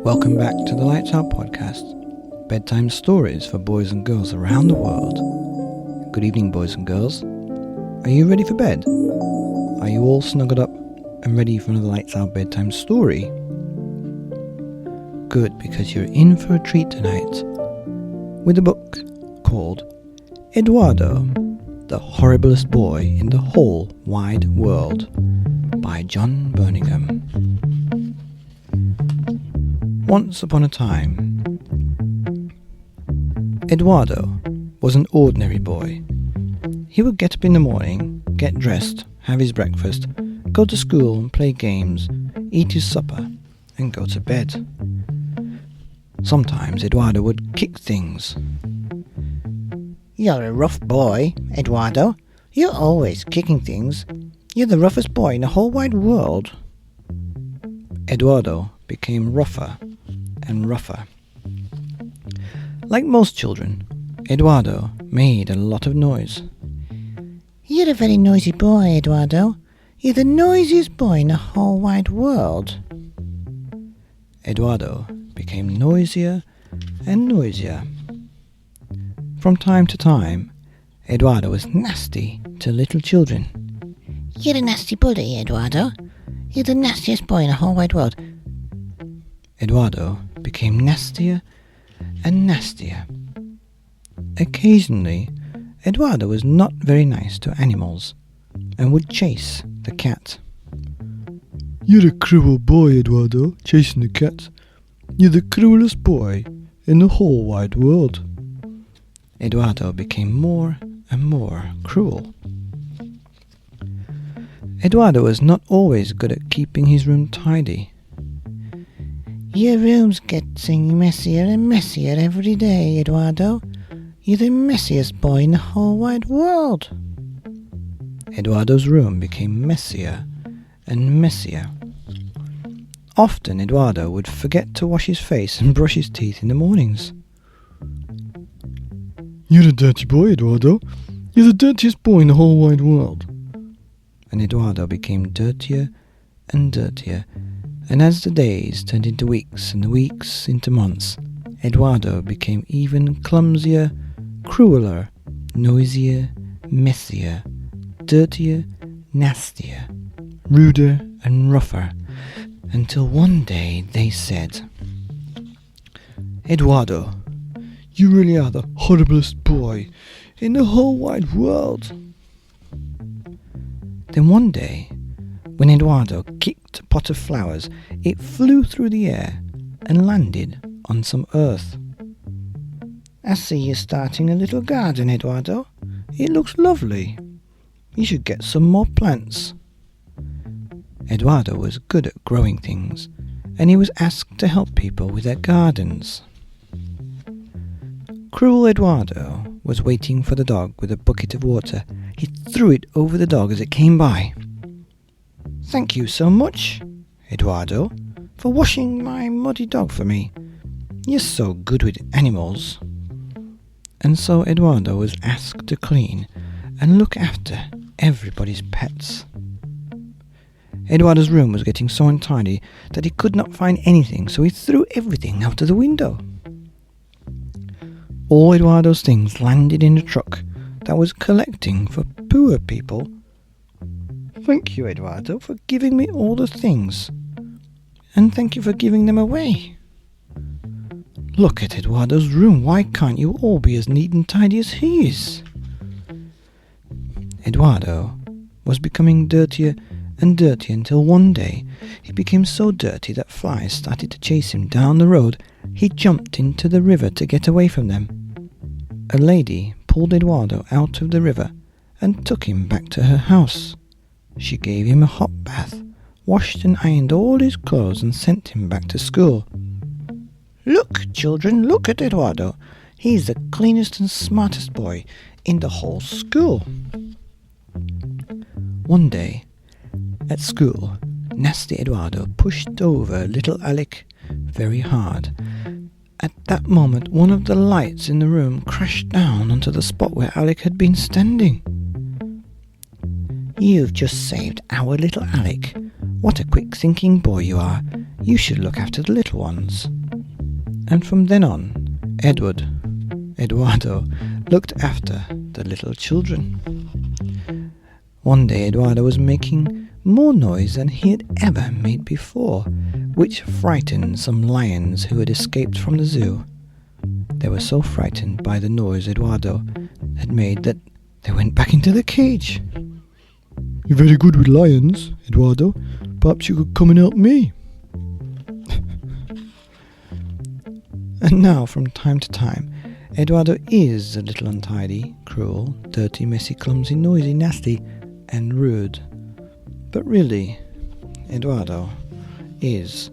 Welcome back to the Lights Out podcast, bedtime stories for boys and girls around the world. Good evening, boys and girls. Are you ready for bed? Are you all snuggled up and ready for another Lights Out bedtime story? Good, because you're in for a treat tonight with a book called Edwardo, the Horriblest Boy in the Whole Wide World by John Burningham. Once upon a time, Edwardo was an ordinary boy. He would get up in the morning, get dressed, have his breakfast, go to school and play games, eat his supper, and go to bed. Sometimes Edwardo would kick things. "You're a rough boy, Edwardo. You're always kicking things. You're the roughest boy in the whole wide world." Edwardo became rougher and rougher. Like most children, Edwardo made a lot of noise. "You're a very noisy boy, Edwardo. You're the noisiest boy in the whole wide world." Edwardo became noisier and noisier. From time to time, Edwardo was nasty to little children. "You're a nasty bully, Edwardo. You're the nastiest boy in the whole wide world." Edwardo became nastier and nastier. Occasionally, Edwardo was not very nice to animals and would chase the cat. "You're a cruel boy, Edwardo, chasing the cat. You're the cruelest boy in the whole wide world." Edwardo became more and more cruel. Edwardo was not always good at keeping his room tidy. "Your room's getting messier and messier every day, Edwardo. You're the messiest boy in the whole wide world." Edwardo's room became messier and messier. Often Edwardo would forget to wash his face and brush his teeth in the mornings. "You're a dirty boy, Edwardo. You're the dirtiest boy in the whole wide world." And Edwardo became dirtier and dirtier, and as the days turned into weeks and the weeks into months, Edwardo became even clumsier, crueler, noisier, messier, dirtier, nastier, ruder and rougher, until one day they said, "Edwardo, you really are the horriblest boy in the whole wide world." Then one day, when Edwardo kicked a pot of flowers, it flew through the air and landed on some earth. "I see you're starting a little garden, Edwardo. It looks lovely. You should get some more plants." Edwardo was good at growing things, and he was asked to help people with their gardens. Cruel Edwardo was waiting for the dog with a bucket of water. He threw it over the dog as it came by. "Thank you so much, Edwardo, for washing my muddy dog for me. You're so good with animals." And so Edwardo was asked to clean and look after everybody's pets. Edwardo's room was getting so untidy that he could not find anything, so he threw everything out of the window. All Edwardo's things landed in a truck that was collecting for poor people. "Thank you, Edwardo, for giving me all the things, and thank you for giving them away. Look at Edwardo's room. Why can't you all be as neat and tidy as he is?" Edwardo was becoming dirtier and dirtier until one day he became so dirty that flies started to chase him down the road. He jumped into the river to get away from them. A lady pulled Edwardo out of the river and took him back to her house. She gave him a hot bath, washed and ironed all his clothes, and sent him back to school. "Look, children, look at Edwardo. He's the cleanest and smartest boy in the whole school." One day, at school, nasty Edwardo pushed over little Alec very hard. At that moment, one of the lights in the room crashed down onto the spot where Alec had been standing. "You've just saved our little Alec. What a quick-thinking boy you are. You should look after the little ones." And from then on, Edwardo looked after the little children. One day Edwardo was making more noise than he had ever made before, which frightened some lions who had escaped from the zoo. They were so frightened by the noise Edwardo had made that they went back into the cage. "You're very good with lions, Edwardo. Perhaps you could come and help me." And now, from time to time, Edwardo is a little untidy, cruel, dirty, messy, clumsy, noisy, nasty, and rude. But really, Edwardo is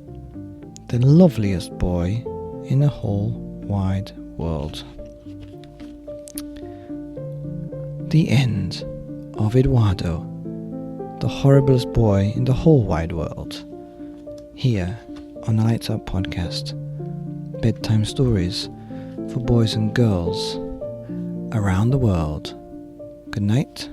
the loveliest boy in the whole wide world. The end of Edwardo, the horriblest boy in the whole wide world. Here on the Lights Out podcast. Bedtime stories for boys and girls around the world. Good night.